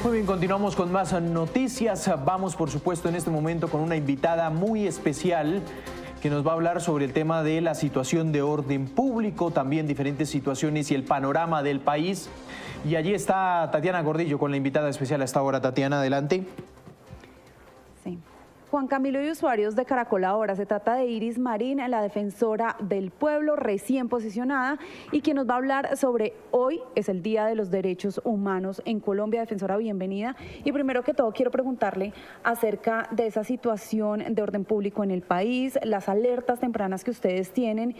Muy bien, continuamos con más noticias. Vamos, por supuesto, en este momento con una invitada muy especial que nos va a hablar sobre el tema de la situación de orden público, también diferentes situaciones y el panorama del país. Y allí está Tatiana Gordillo con la invitada especial a esta hora. Tatiana, adelante. Sí. Juan Camilo y usuarios de Caracol Ahora. Se trata de Iris Marín, la defensora del pueblo recién posicionada y quien nos va a hablar sobre hoy es el Día de los Derechos Humanos en Colombia. Defensora, bienvenida. Y primero que todo quiero preguntarle acerca de esa situación de orden público en el país, las alertas tempranas que ustedes tienen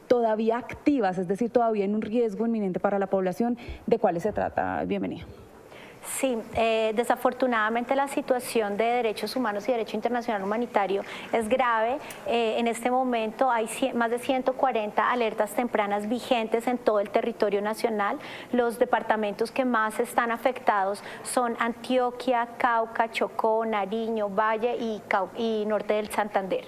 todavía activas, es decir, todavía en un riesgo inminente para la población. ¿De cuáles se trata? Bienvenida. Sí, desafortunadamente la situación de derechos humanos y derecho internacional humanitario es grave. En este momento hay más de 140 alertas tempranas vigentes en todo el territorio nacional. Los departamentos que más están afectados son Antioquia, Cauca, Chocó, Nariño, Valle y norte del Santander.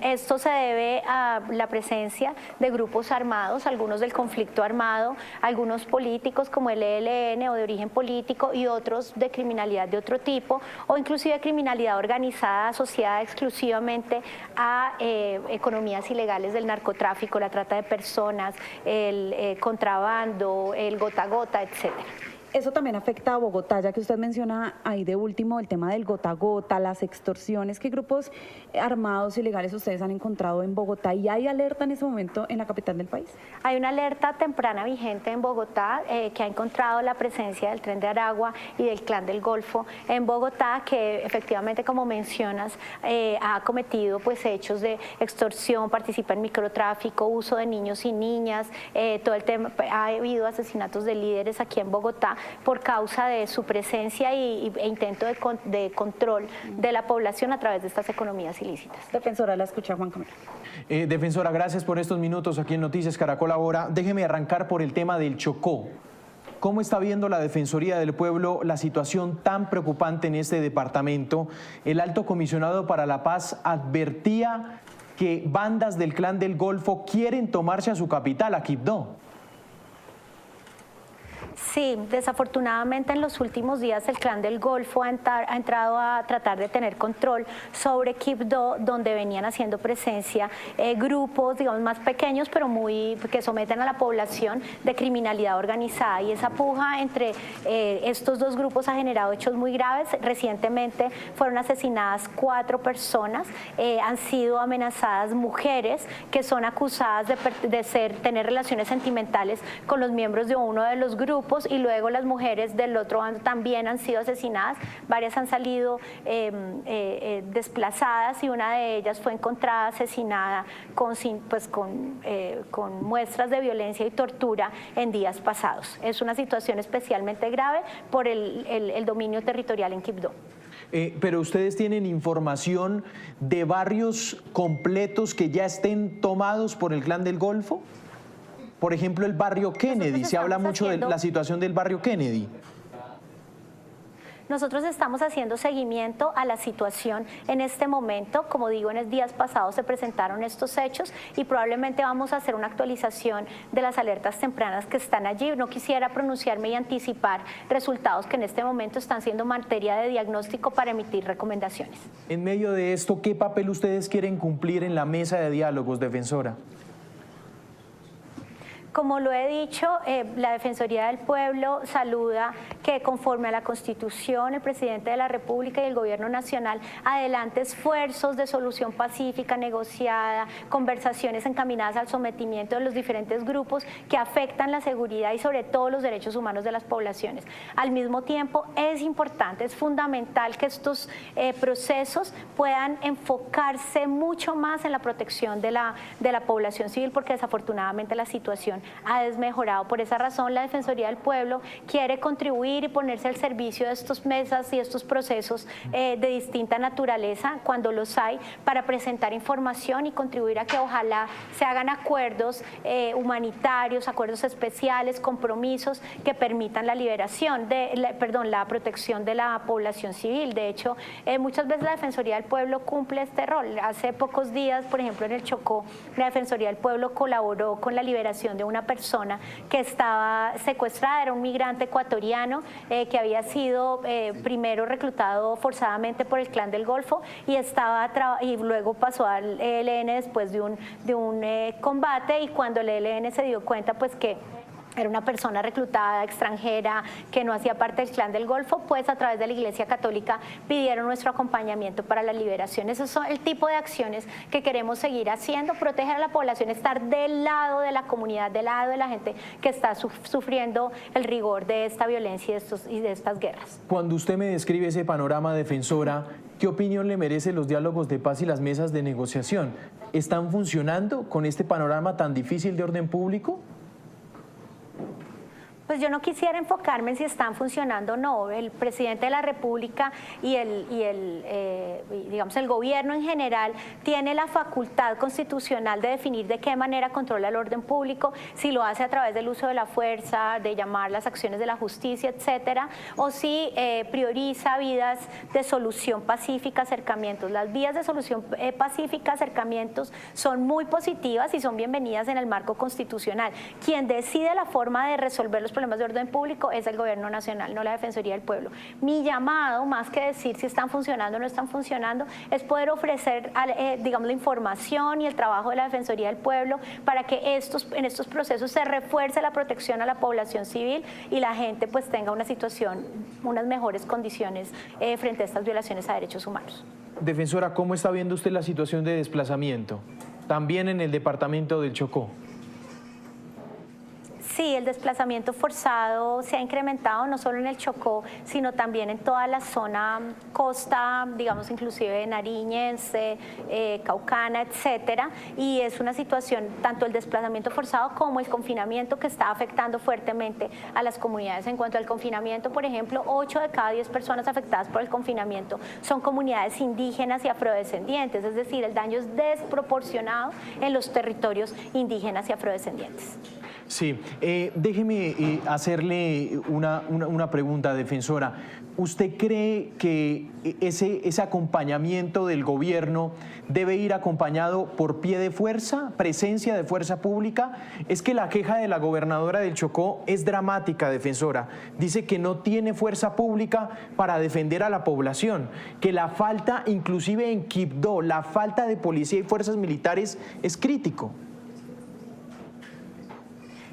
Esto se debe a la presencia de grupos armados, algunos del conflicto armado, algunos políticos como el ELN o de origen político, y otros de criminalidad de otro tipo, o inclusive criminalidad organizada asociada exclusivamente a economías ilegales del narcotráfico, la trata de personas, el contrabando, el gota a gota, etcétera. Eso también afecta a Bogotá, ya que usted menciona ahí de último el tema del gota a gota, las extorsiones. ¿Qué grupos armados ilegales ustedes han encontrado en Bogotá? ¿Y hay alerta en ese momento en la capital del país? Hay una alerta temprana vigente en Bogotá que ha encontrado la presencia del Tren de Aragua y del Clan del Golfo en Bogotá, que efectivamente, como mencionas, ha cometido pues hechos de extorsión, participa en microtráfico, uso de niños y niñas, todo el tema. Ha habido asesinatos de líderes aquí en Bogotá por causa de su presencia e intento de control de la población a través de estas economías ilícitas. Defensora, la escucha Juan Camilo. Defensora, gracias por estos minutos aquí en Noticias Caracol Ahora. Déjeme arrancar por el tema del Chocó. ¿Cómo está viendo la Defensoría del Pueblo la situación tan preocupante en este departamento? El Alto Comisionado para la Paz advertía que bandas del Clan del Golfo quieren tomarse a su capital, a Quibdó. Sí, desafortunadamente en los últimos días el Clan del Golfo ha entrado a tratar de tener control sobre Quibdó, donde venían haciendo presencia grupos, digamos, más pequeños, pero que someten a la población de criminalidad organizada. Y esa puja entre estos dos grupos ha generado hechos muy graves. Recientemente fueron asesinadas 4 personas, han sido amenazadas mujeres que son acusadas de tener relaciones sentimentales con los miembros de uno de los grupos, y luego las mujeres del otro bando también han sido asesinadas. Varias han salido desplazadas y una de ellas fue encontrada asesinada con muestras de violencia y tortura en días pasados. Es una situación especialmente grave por el dominio territorial en Quibdó. Pero ustedes tienen información de barrios completos que ya estén tomados por el Clan del Golfo. Por ejemplo, el barrio Kennedy, se habla mucho de la situación del barrio Kennedy. Nosotros estamos haciendo seguimiento a la situación en este momento. Como digo, en los días pasados se presentaron estos hechos y probablemente vamos a hacer una actualización de las alertas tempranas que están allí. No quisiera pronunciarme y anticipar resultados que en este momento están siendo materia de diagnóstico para emitir recomendaciones. En medio de esto, ¿qué papel ustedes quieren cumplir en la mesa de diálogos, defensora? Como lo he dicho, la Defensoría del Pueblo saluda que conforme a la Constitución el Presidente de la República y el Gobierno Nacional adelante esfuerzos de solución pacífica, negociada, conversaciones encaminadas al sometimiento de los diferentes grupos que afectan la seguridad y sobre todo los derechos humanos de las poblaciones. Al mismo tiempo es importante, es fundamental que estos procesos puedan enfocarse mucho más en la protección de la población civil, porque desafortunadamente la situación ha desmejorado. Por esa razón, la Defensoría del Pueblo quiere contribuir y ponerse al servicio de estas mesas y estos procesos de distinta naturaleza, cuando los hay, para presentar información y contribuir a que ojalá se hagan acuerdos humanitarios, acuerdos especiales, compromisos que permitan la liberación, la protección de la población civil. De hecho, muchas veces la Defensoría del Pueblo cumple este rol. Hace pocos días, por ejemplo, en el Chocó, la Defensoría del Pueblo colaboró con la liberación de una persona que estaba secuestrada, era un migrante ecuatoriano que había sido primero reclutado forzadamente por el Clan del Golfo y luego pasó al ELN después de un combate, y cuando el ELN se dio cuenta pues que era una persona reclutada, extranjera, que no hacía parte del Clan del Golfo, pues a través de la Iglesia Católica pidieron nuestro acompañamiento para la liberación. Esos son el tipo de acciones que queremos seguir haciendo, proteger a la población, estar del lado de la comunidad, del lado de la gente que está sufriendo el rigor de esta violencia y de estas guerras. Cuando usted me describe ese panorama, defensora, ¿qué opinión le merecen los diálogos de paz y las mesas de negociación? ¿Están funcionando con este panorama tan difícil de orden público? Pues yo no quisiera enfocarme en si están funcionando o no. El presidente de la República y digamos, el gobierno en general tiene la facultad constitucional de definir de qué manera controla el orden público, si lo hace a través del uso de la fuerza, de llamar las acciones de la justicia, etcétera, o si prioriza vías de solución pacífica, acercamientos. Las vías de solución pacífica, acercamientos, son muy positivas y son bienvenidas en el marco constitucional. Quien decide la forma de resolver los problemas de orden público es el gobierno nacional, no la Defensoría del Pueblo. Mi llamado, más que decir si están funcionando o no están funcionando, es poder ofrecer digamos, la información y el trabajo de la Defensoría del Pueblo para que en estos procesos se refuerce la protección a la población civil y la gente pues tenga una situación, unas mejores condiciones frente a estas violaciones a derechos humanos. Defensora, ¿cómo está viendo usted la situación de desplazamiento? También en el departamento del Chocó. Sí, el desplazamiento forzado se ha incrementado no solo en el Chocó, sino también en toda la zona costa, digamos inclusive nariñense, caucana, etcétera, y es una situación, tanto el desplazamiento forzado como el confinamiento, que está afectando fuertemente a las comunidades. En cuanto al confinamiento, por ejemplo, 8 de cada 10 personas afectadas por el confinamiento son comunidades indígenas y afrodescendientes, es decir, el daño es desproporcionado en los territorios indígenas y afrodescendientes. Sí, déjeme hacerle una pregunta, defensora. ¿Usted cree que ese acompañamiento del gobierno debe ir acompañado por pie de fuerza, presencia de fuerza pública? Es que la queja de la gobernadora del Chocó es dramática, defensora. Dice que no tiene fuerza pública para defender a la población, que la falta, inclusive en Quibdó, la falta de policía y fuerzas militares es crítico.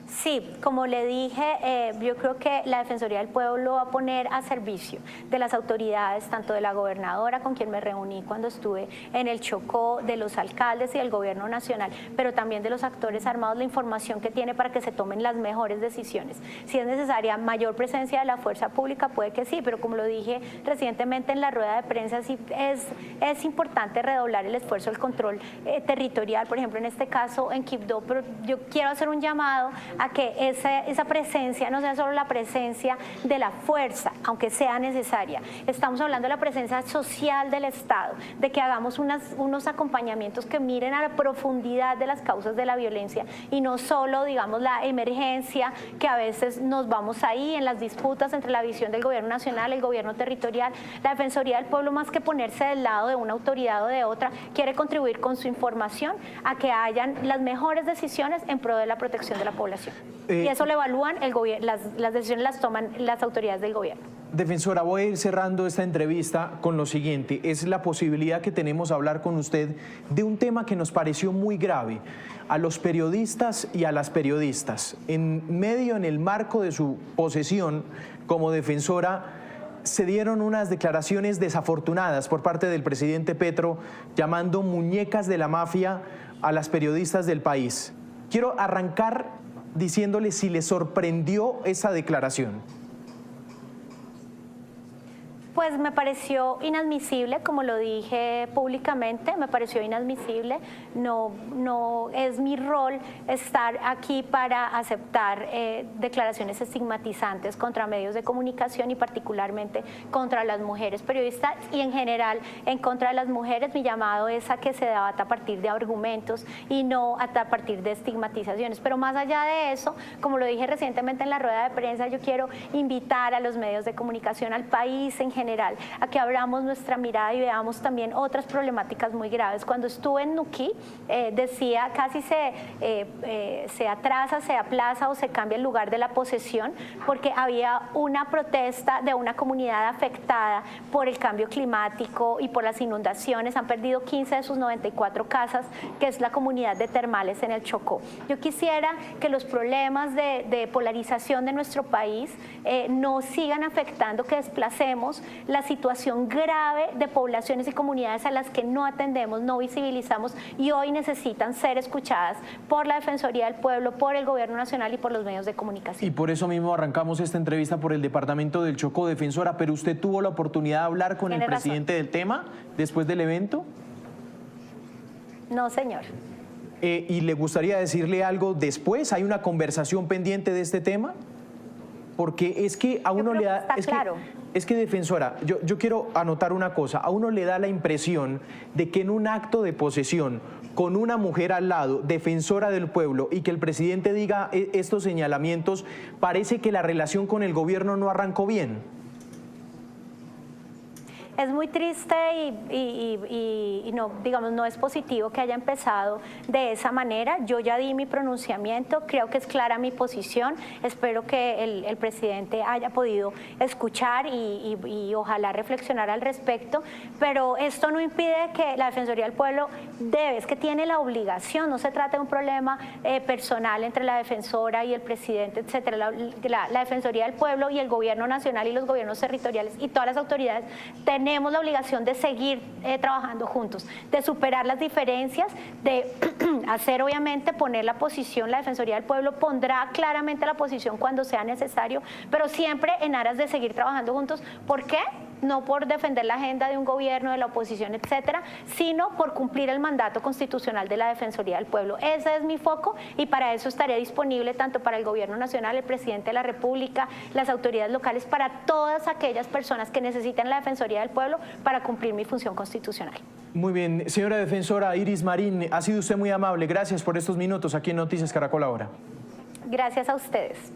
Sí, como le dije, yo creo que la Defensoría del Pueblo lo va a poner a servicio de las autoridades, tanto de la gobernadora, con quien me reuní cuando estuve en el Chocó, de los alcaldes y del gobierno nacional, pero también de los actores armados, la información que tiene para que se tomen las mejores decisiones. Si es necesaria mayor presencia de la fuerza pública, puede que sí, pero como lo dije recientemente en la rueda de prensa, sí es importante redoblar el esfuerzo del control territorial, por ejemplo, en este caso en Quibdó, pero yo quiero hacer un llamado a que esa presencia no sea solo la presencia de la fuerza, aunque sea necesaria. Estamos hablando de la presencia social del Estado, de que hagamos unos acompañamientos que miren a la profundidad de las causas de la violencia y no solo, digamos, la emergencia, que a veces nos vamos ahí en las disputas entre la visión del gobierno nacional, el gobierno territorial. La Defensoría del Pueblo, más que ponerse del lado de una autoridad o de otra, quiere contribuir con su información a que hayan las mejores decisiones en pro de la protección de la población. Y eso lo evalúan las decisiones las toman las autoridades del gobierno. Defensora, voy a ir cerrando esta entrevista con lo siguiente. Es la posibilidad que tenemos de hablar con usted de un tema que nos pareció muy grave a los periodistas y a las periodistas. En el marco de su posesión como defensora, se dieron unas declaraciones desafortunadas por parte del presidente Petro, llamando muñecas de la mafia a las periodistas del país. Quiero arrancar diciéndole si le sorprendió esa declaración. Pues me pareció inadmisible, como lo dije públicamente, me pareció inadmisible. No es mi rol estar aquí para aceptar declaraciones estigmatizantes contra medios de comunicación y particularmente contra las mujeres periodistas y en general en contra de las mujeres. Mi llamado es a que se debata a partir de argumentos y no a partir de estigmatizaciones. Pero más allá de eso, como lo dije recientemente en la rueda de prensa, yo quiero invitar a los medios de comunicación, al país en general, general a que abramos nuestra mirada y veamos también otras problemáticas muy graves. Cuando estuve en Nuquí, decía casi se atrasa, se aplaza o se cambia el lugar de la posesión porque había una protesta de una comunidad afectada por el cambio climático y por las inundaciones. Han perdido 15 de sus 94 casas, que es la comunidad de Termales en el Chocó. Yo quisiera que los problemas de polarización de nuestro país no sigan afectando, que desplacemos la situación grave de poblaciones y comunidades a las que no atendemos, no visibilizamos y hoy necesitan ser escuchadas por la Defensoría del Pueblo, por el Gobierno Nacional y por los medios de comunicación. Y por eso mismo arrancamos esta entrevista por el departamento del Chocó. Defensora, pero usted tuvo la oportunidad de hablar con el presidente del tema después del evento. No, señor. ¿Y le gustaría decirle algo después? ¿Hay una conversación pendiente de este tema? Porque es que a uno le da... Es que defensora, yo quiero anotar una cosa. A uno le da la impresión de que en un acto de posesión, con una mujer al lado, defensora del pueblo, y que el presidente diga estos señalamientos, parece que la relación con el gobierno no arrancó bien. Es muy triste y no, digamos, no es positivo que haya empezado de esa manera. Yo ya di mi pronunciamiento, creo que es clara mi posición. Espero que el presidente haya podido escuchar y ojalá reflexionar al respecto. Pero esto no impide que la Defensoría del Pueblo es que tiene la obligación, no se trata de un problema personal entre la defensora y el presidente, etcétera. La Defensoría del Pueblo y el Gobierno Nacional y los gobiernos territoriales y todas las autoridades tenemos la obligación de seguir trabajando juntos, de superar las diferencias, de hacer obviamente poner la posición, la Defensoría del Pueblo pondrá claramente la posición cuando sea necesario, pero siempre en aras de seguir trabajando juntos. ¿Por qué? No por defender la agenda de un gobierno, de la oposición, etcétera, sino por cumplir el mandato constitucional de la Defensoría del Pueblo. Ese es mi foco y para eso estaré disponible tanto para el Gobierno Nacional, el Presidente de la República, las autoridades locales, para todas aquellas personas que necesiten la Defensoría del Pueblo para cumplir mi función constitucional. Muy bien, señora defensora Iris Marín, ha sido usted muy amable. Gracias por estos minutos aquí en Noticias Caracol Ahora. Gracias a ustedes.